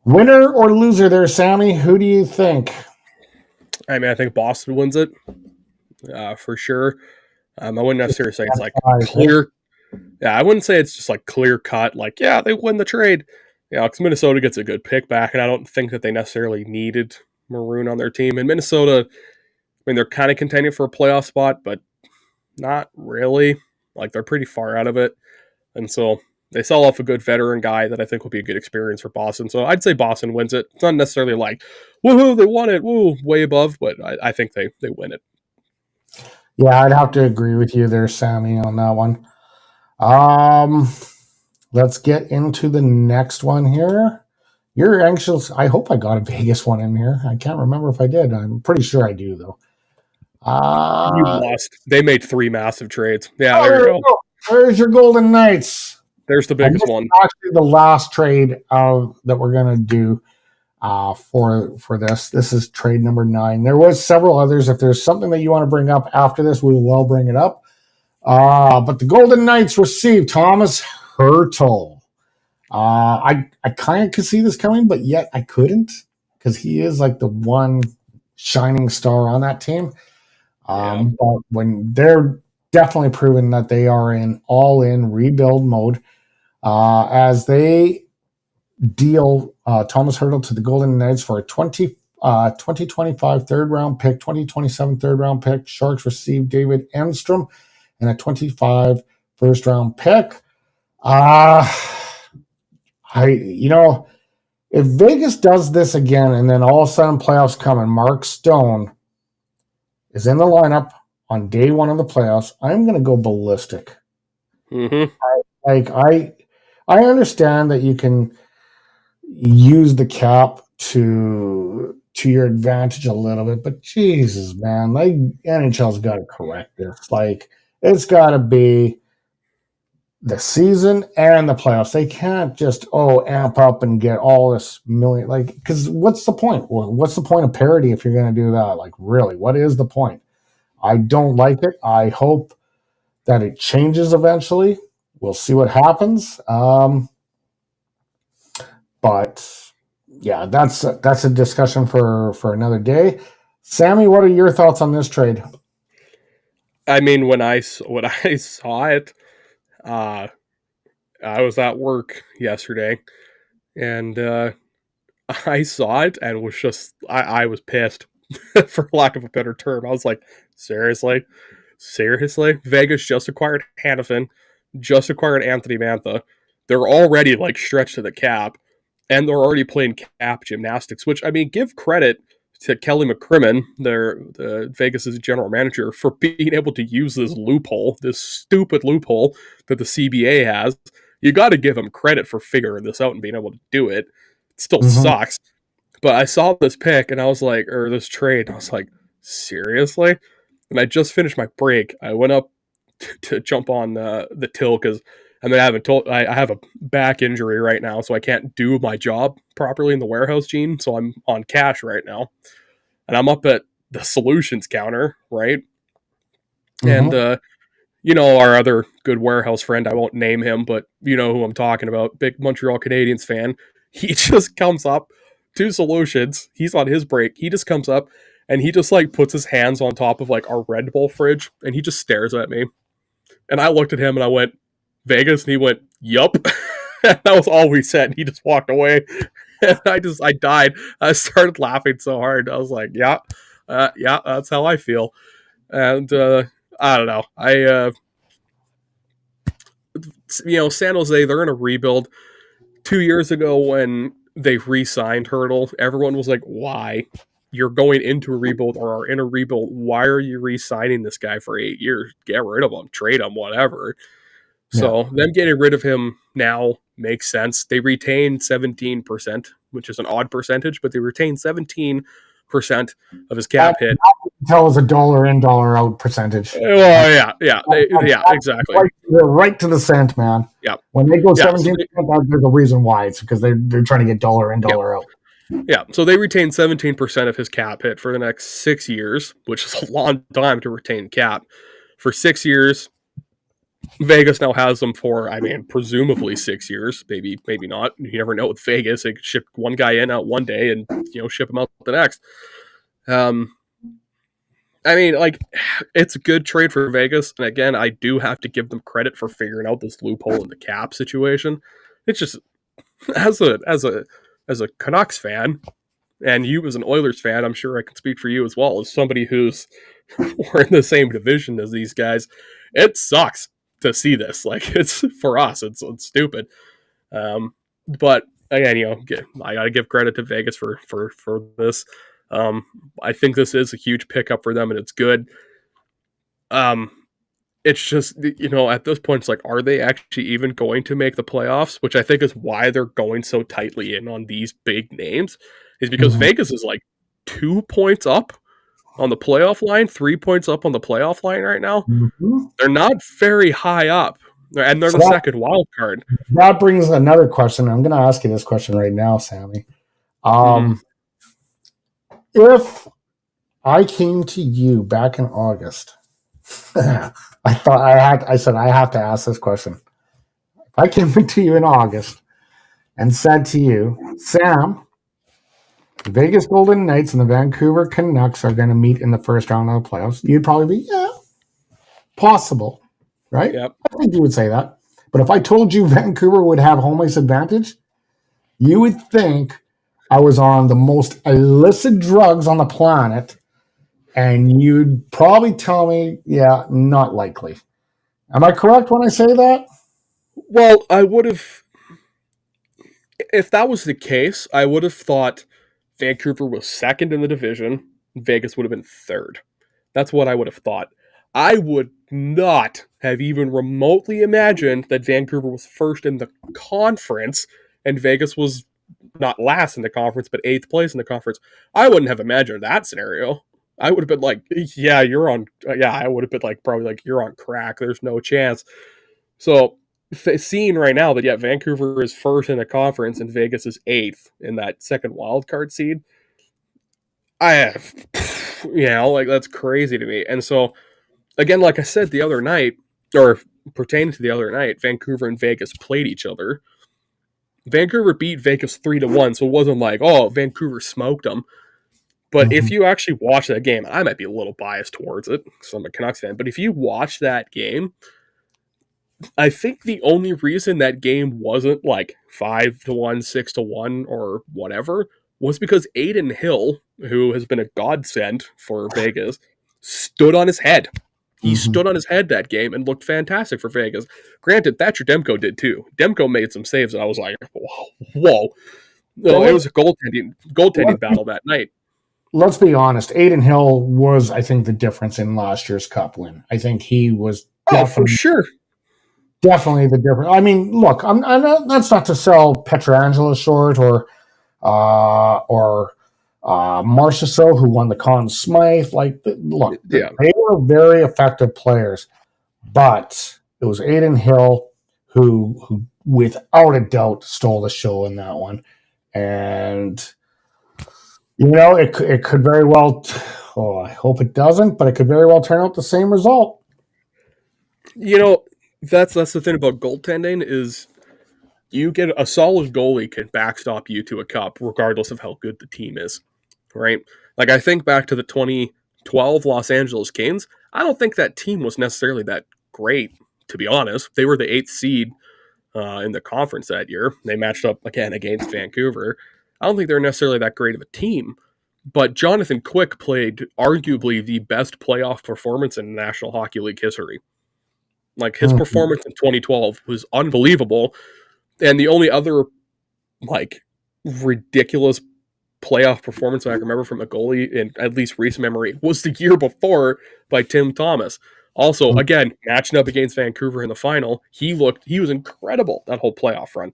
Winner or loser there, Sammy? Who do you think? I think Boston wins it for sure. I wouldn't necessarily say it's like clear. Yeah, I wouldn't say it's just like clear cut. Like, yeah, they win the trade. Because Minnesota gets a good pick back, and I don't think that they necessarily needed Maroon on their team. And Minnesota, they're kind of contending for a playoff spot, but not really. Like, they're pretty far out of it. And so they sell off a good veteran guy that I think will be a good experience for Boston. So I'd say Boston wins it. It's not necessarily like, woohoo, they won it, woo, way above, but I think they win it. Yeah, I'd have to agree with you there, Sammy, on that one. Let's get into the next one here. You're anxious. I hope I got a Vegas one in here. I can't remember if I did. I'm pretty sure I do, though. You lost. They made 3 massive trades. Yeah, there you go. There's your Golden Knights. There's the biggest one. Actually, the last trade that we're going to do for this. This is trade number 9. There was several others. If there's something that you want to bring up after this, we will bring it up. But the Golden Knights received Thomas Hertl. I kind of could see this coming, but yet I couldn't, because he is like the one shining star on that team. Yeah. But when they're definitely proven that they are in all-in rebuild mode, as they deal Thomas Hurdle to the Golden Knights for a 2025 third-round pick, 2027 third-round pick. Sharks receive David Enstrom and a 25 first-round pick. If Vegas does this again and then all of a sudden playoffs come and Mark Stone is in the lineup on day one of the playoffs, I'm going to go ballistic. Mm-hmm. I understand that you can use the cap to your advantage a little bit, but Jesus, man, like NHL's got to correct this. Like it's got to be the season and the playoffs. They can't just amp up and get all this million, like, because what's the point? What's the point of parity if you're going to do that? Like, really, what is the point? I don't like it. I hope that it changes eventually. We'll see what happens. But yeah, that's a discussion for another day. Sammy, what are your thoughts on this trade? I mean, when I saw it, I was at work yesterday, and I saw it and was just I was pissed, for lack of a better term. I was like, seriously, Vegas just acquired Hannafin, just acquired Anthony Mantha. They're already like stretched to the cap, and they're already playing cap gymnastics. Which, I mean, give credit to Kelly McCrimmon, the Vegas's general manager, for being able to use this loophole, this stupid loophole that the CBA has. You got to give him credit for figuring this out and being able to do it. It still sucks, but I saw this pick and I was like, or this trade, I was like, seriously? And I just finished my break. I went up to jump on the till because I have a back injury right now, so I can't do my job properly in the warehouse, Gene. So I'm on cash right now, and I'm up at the solutions counter, right? And our other good warehouse friend, I won't name him, but you know who I'm talking about, big Montreal Canadiens fan. He just comes up to solutions. He's on his break. He just comes up and he just like puts his hands on top of like our Red Bull fridge and he just stares at me. And I looked at him and I went, Vegas? And he went, yup. That was all we said. He just walked away. And I died. I started laughing so hard. I was like, yeah, that's how I feel. And I don't know. San Jose, they're in a rebuild. 2 years ago when they re-signed Hurdle, everyone was like, why? You're going into a rebuild or are in a rebuild. Why are you re-signing this guy for 8 years? Get rid of him, trade him, whatever. So them getting rid of him now makes sense. They retain 17%, which is an odd percentage, but they retain 17% of his cap hit. Tell us a dollar in, dollar out percentage. Yeah, exactly. Right to the cent, man. Yeah. When they go 17%, there's a reason why. It's because they're trying to get dollar in, dollar out. Yeah, so they retain 17% of his cap hit for the next 6 years, which is a long time to retain cap. For 6 years, Vegas now has them for, I mean, presumably 6 years, maybe not. You never know with Vegas. They could ship one guy in out one day and, ship him out the next. I mean, like, it's a good trade for Vegas. And again, I do have to give them credit for figuring out this loophole in the cap situation. It's just, as a Canucks fan, and you as an Oilers fan, I'm sure I can speak for you as well, as somebody who's we're in the same division as these guys. It sucks to see this. Like, it's for us, it's stupid. But again, I gotta give credit to Vegas for this. I think this is a huge pickup for them, and it's good. It's just, at this point, it's like, are they actually even going to make the playoffs? Which I think is why they're going so tightly in on these big names, is because Vegas is like 2 points up on the playoff line, 3 points up on the playoff line right now. They're not very high up, and they're the second wild card. That brings another question. I'm going to ask you this question right now, Sammy. If I came to you back in August, I said I have to ask this question. If I came to you in August and said to you, Sam, the Vegas Golden Knights and the Vancouver Canucks are going to meet in the first round of the playoffs, you'd probably be, yeah, possible, right? Yep. I think you would say that. But if I told you Vancouver would have home ice advantage, you would think I was on the most illicit drugs on the planet, and you'd probably tell me, yeah, not likely. Am I correct when I say that? Well, I would have, if that was the case, I would have thought Vancouver was second in the division. Vegas would have been third. That's what I would have thought. I would not have even remotely imagined that Vancouver was first in the conference and Vegas was not last in the conference, but eighth place in the conference. I wouldn't have imagined that scenario. I would have been like, yeah, you're on. Yeah, I would have been like, probably like, you're on crack. There's no chance. So, seeing right now that, yeah, Vancouver is first in the conference and Vegas is eighth in that second wild card seed, I have, like, that's crazy to me. And so, again, like I said the other night, or pertaining to the other night, Vancouver and Vegas played each other. Vancouver beat Vegas 3-1, so it wasn't like, oh, Vancouver smoked them. But if you actually watch that game, I might be a little biased towards it because I'm a Canucks fan, but if you watch that game, I think the only reason that game wasn't like 5-1, 6-1, or whatever was because Aiden Hill, who has been a godsend for Vegas, stood on his head. He stood on his head that game and looked fantastic for Vegas. Granted, Thatcher Demko did too. Demko made some saves, and I was like, whoa. No, it was a goaltending battle that night. Let's be honest. Aiden Hill was, I think, the difference in last year's Cup win. I think he was for sure. Definitely the difference. I mean, look, I'm not, that's not to sell Pietrangelo short or Marchessault, who won the Conn Smythe. Like, look, they were very effective players, but it was Aiden Hill who without a doubt stole the show in that one. And it could very well. I hope it doesn't, but it could very well turn out the same result. That's the thing about goaltending is you get a solid goalie can backstop you to a cup regardless of how good the team is, right? Like, I think back to the 2012 Los Angeles Kings. I don't think that team was necessarily that great, to be honest. They were the 8th seed in the conference that year. They matched up again against Vancouver. I don't think they're necessarily that great of a team, but Jonathan Quick played arguably the best playoff performance in National Hockey League history. Like, his performance in 2012 was unbelievable. And the only other, like, ridiculous playoff performance I can remember from a goalie in at least recent memory was the year before by Tim Thomas. Also, again, matching up against Vancouver in the final, he was incredible that whole playoff run.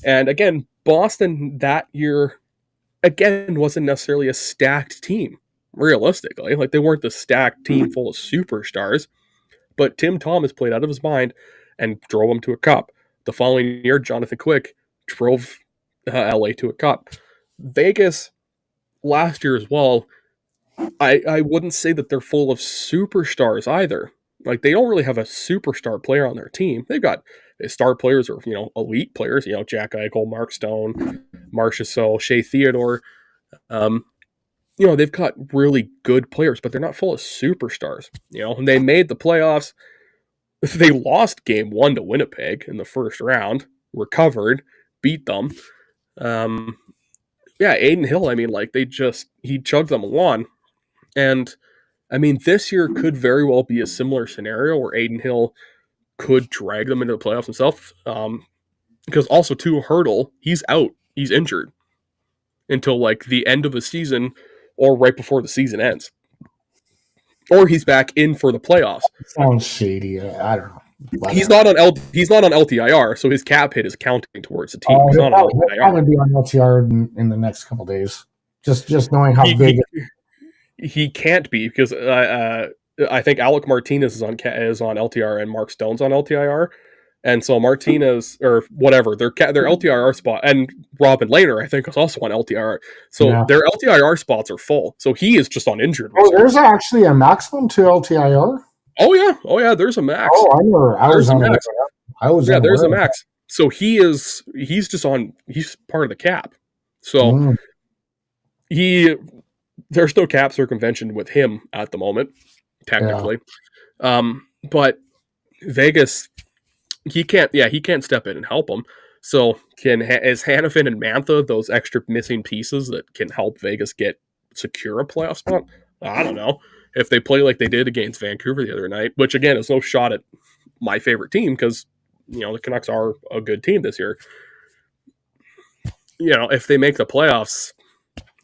And again, Boston that year, again, wasn't necessarily a stacked team, realistically. Like, they weren't the stacked team full of superstars. But Tim Thomas played out of his mind and drove him to a cup. The following year, Jonathan Quick drove LA to a cup. Vegas last year as well, I wouldn't say that they're full of superstars either. Like, they don't really have a superstar player on their team. They've got star players or, elite players, Jack Eichel, Mark Stone, Marchessault, Shea Theodore. They've got really good players, but they're not full of superstars. And they made the playoffs. They lost game 1 to Winnipeg in the first round, recovered, beat them. Aiden Hill, I mean, like, he chugged them along. And, I mean, this year could very well be a similar scenario where Aiden Hill could drag them into the playoffs himself. Because also, too, Hurdle, he's out. He's injured until, like, the end of the season or right before the season ends. Or he's back in for the playoffs. Sounds shady. I don't know. He's not on LTIR, so his cap hit is counting towards the team. He's not on LTIR. He'll probably be on LTIR in the next couple of days. Just knowing how big he can't be, because I think Alec Martinez is on LTIR and Mark Stone's on LTIR, and so Martinez or whatever their LTIR spot, and Robin Lehner I think is also on LTIR. So their LTIR spots are full. So he is just on injured. Oh, there's actually a maximum to LTIR. Oh yeah, there's a max. Oh, I know. There's a max. So he's part of the cap. So there's no cap circumvention with him at the moment, Yeah. technically. But Vegas, he can't step in and help him. So is Hannafin and Mantha those extra missing pieces that can help Vegas secure a playoff spot? I don't know. If they play like they did against Vancouver the other night, which again is no shot at my favorite team because the Canucks are a good team this year. If they make the playoffs,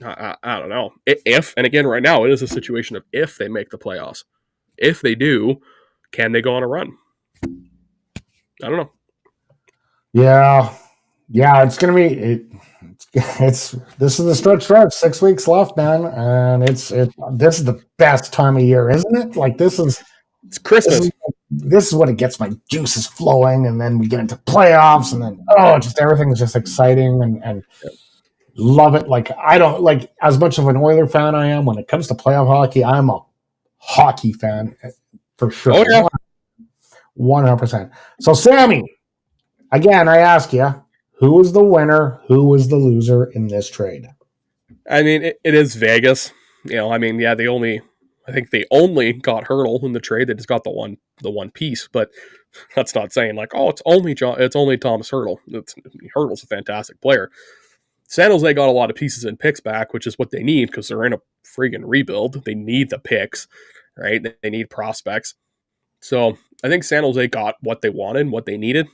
I don't know. If, and again, right now, it is a situation of if they make the playoffs. If they do, can they go on a run? I don't know. Yeah. Yeah, it's going to be it's this is the stretch 6 weeks left, man, and this is the best time of year, isn't it? Like It's this Christmas. is what it gets my juices flowing, and then we get into playoffs, and then just everything is just exciting and love it. Like I don't like as much of an Oiler fan I am when it comes to playoff hockey. I'm a hockey fan for sure. Oh yeah. 100%. So Sammy, again, I ask you, who was the winner? Who was the loser in this trade? I mean, it is Vegas. I think they only got Hurdle in the trade. They just got the one piece, but that's not saying like, oh, it's only Thomas Hurdle. Hurdle's a fantastic player. San Jose got a lot of pieces and picks back, which is what they need because they're in a friggin' rebuild. They need the picks, right? They need prospects. So I think San Jose got what they wanted, what they needed.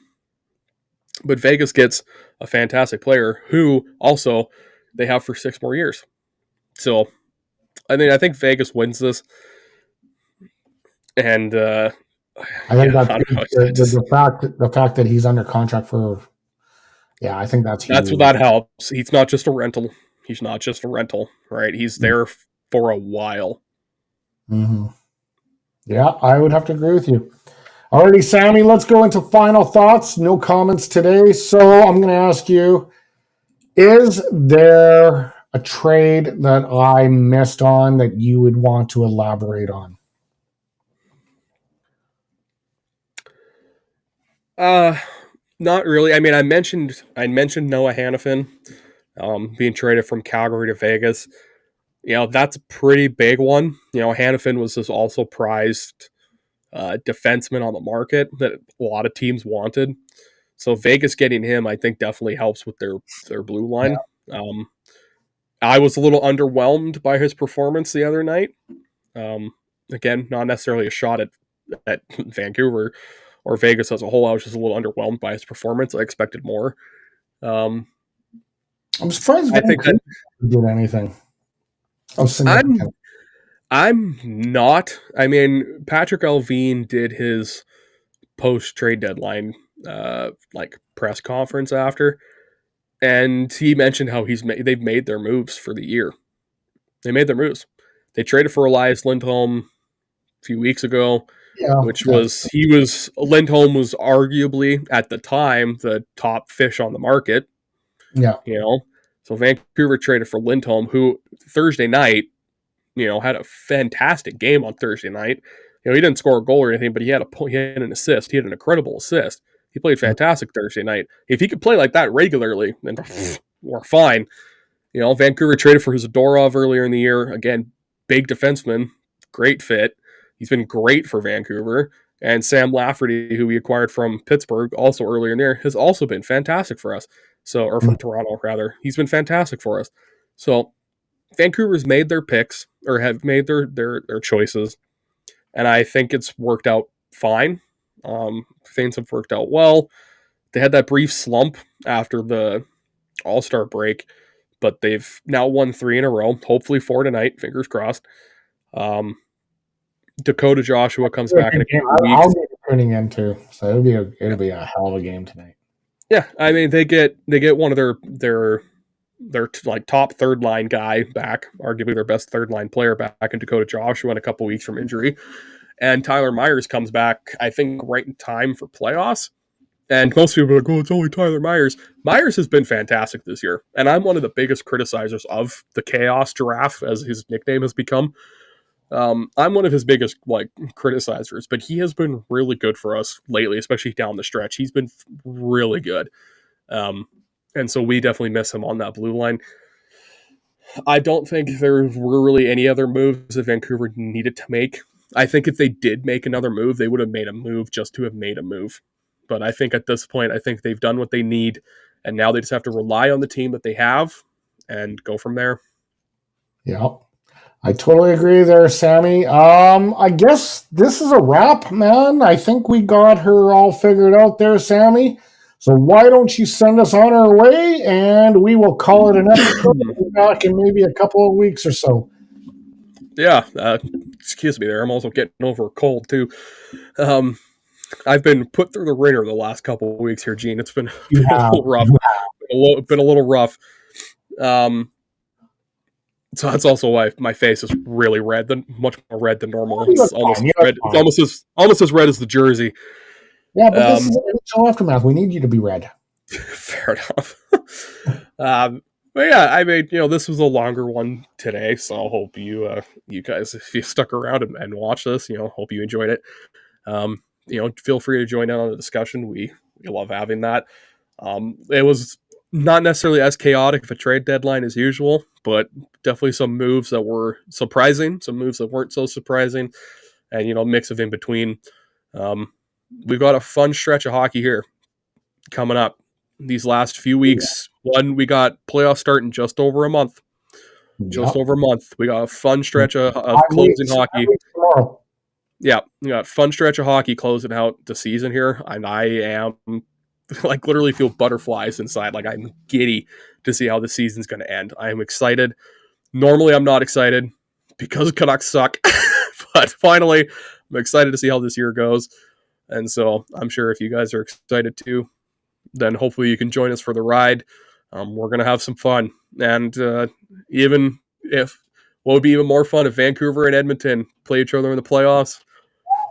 But Vegas gets a fantastic player who also they have for 6 more years. So I think Vegas wins this. And I think the fact that he's under contract for I think that's huge. What that helps. He's not just a rental. He's not just a rental, right? He's there for a while. Mm-hmm. Yeah, I would have to agree with you. Alrighty, Sammy, let's go into final thoughts. No comments today. So I'm going to ask you, is there a trade that I missed on that you would want to elaborate on? Not really. I mean, I mentioned Noah Hannafin being traded from Calgary to Vegas. That's a pretty big one. Hannafin was this also prized defenseman on the market that a lot of teams wanted. So Vegas getting him, I think, definitely helps with their blue line. Yeah. I was a little underwhelmed by his performance the other night. Again, not necessarily a shot at Vancouver or Vegas as a whole. I was just a little underwhelmed by his performance. I expected more. I'm surprised Vancouver did anything. I'm not. I mean, Patrick Alvin did his post-trade deadline press conference after, and he mentioned how they've made their moves for the year. They made their moves. They traded for Elias Lindholm a few weeks ago, Lindholm was arguably at the time the top fish on the market. Yeah. So Vancouver traded for Lindholm, who Thursday night, had a fantastic game on Thursday night. He didn't score a goal or anything, but he had an assist. He had an incredible assist. He played fantastic Thursday night. If he could play like that regularly, then we're fine. Vancouver traded for Zadorov earlier in the year. Again, big defenseman, great fit. He's been great for Vancouver. And Sam Lafferty, who we acquired from Pittsburgh also earlier in there, has also been fantastic for us. Or from Toronto, rather. He's been fantastic for us. So Vancouver's made their picks or have made their choices. And I think it's worked out fine. Things have worked out well. They had that brief slump after the All-Star break, but they've now won 3 in a row. Hopefully 4 tonight. Fingers crossed. Dakota Joshua comes back in a couple weeks. I'll be tuning in too, so it'll be a hell of a game tonight. Yeah, I mean they get one of their top third line guy back, arguably their best third line player back in Dakota Joshua in a couple weeks from injury, and Tyler Myers comes back I think right in time for playoffs. And most people are like, oh, it's only Tyler Myers. Myers has been fantastic this year, and I'm one of the biggest criticizers of the Chaos Giraffe, as his nickname has become. I'm one of his biggest criticizers, but he has been really good for us lately, especially down the stretch. He's been really good, and so we definitely miss him on that blue line. I don't think there were really any other moves that Vancouver needed to make. I think if they did make another move, they would have made a move just to have made a move. But I think at this point, I think they've done what they need, and now they just have to rely on the team that they have and go from there. Yeah, I totally agree there, Sammy. I guess this is a wrap, man. I think we got her all figured out there, Sammy. So why don't you send us on our way, and we will call it an episode. We'll be back in maybe a couple of weeks or so. Yeah, excuse me there. I'm also getting over a cold, too. I've been put through the ringer the last couple of weeks here, Gene. It's been, You a have. little rough. Been a little rough. So that's also why my face is really red, much more red than normal. It's almost as red. It's almost as red as the jersey. Yeah, but this is NHL Aftermath. We need you to be red. Fair enough. But yeah, I mean, this was a longer one today, so I hope you guys, if you stuck around and watched this, hope you enjoyed it. Feel free to join in on the discussion. We love having that. It was not necessarily as chaotic of a trade deadline as usual, but definitely some moves that were surprising, some moves that weren't so surprising, and a mix of in between. We've got a fun stretch of hockey here coming up these last few weeks. One, we got playoffs starting just over a month. Just over a month. We got a fun stretch of closing hockey. Yeah, we got a fun stretch of hockey closing out the season here, and I am literally feel butterflies inside. I'm giddy to see how the season's going to end. I am excited. Normally, I'm not excited because Canucks suck, but finally, I'm excited to see how this year goes. And so I'm sure if you guys are excited too, then hopefully you can join us for the ride. We're going to have some fun. And even if what would be even more fun if Vancouver and Edmonton play each other in the playoffs,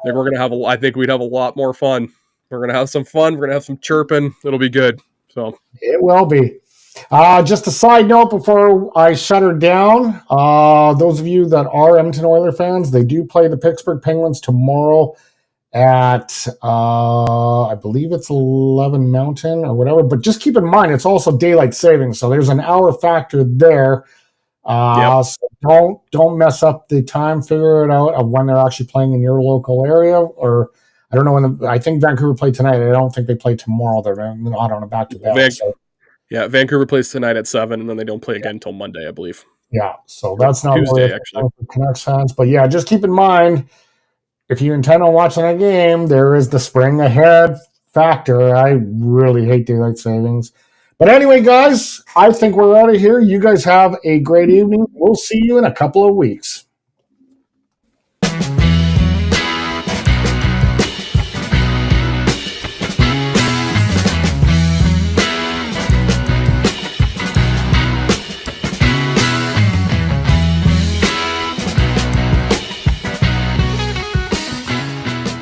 then we're going to have I think we'd have a lot more fun. We're going to have some fun. We're going to have some chirping. It'll be good. So it will be. Just a side note before I shut her down. Those of you that are Edmonton Oilers fans, they do play the Pittsburgh Penguins tomorrow at, I believe it's 11 Mountain or whatever. But just keep in mind, it's also daylight savings. So there's an hour factor there. So don't mess up the time. Figure it out of when they're actually playing in your local area. Or I don't know I think Vancouver played tonight. I don't think they play tomorrow. They're not on a back-to-back. Yeah, Vancouver plays tonight at 7, and then they don't play again until Monday, I believe. Yeah, so that's not Tuesday, really actually. For Canucks fans. But yeah, just keep in mind, if you intend on watching a game, there is the spring ahead factor. I really hate daylight savings. But anyway, guys, I think we're out of here. You guys have a great evening. We'll see you in a couple of weeks.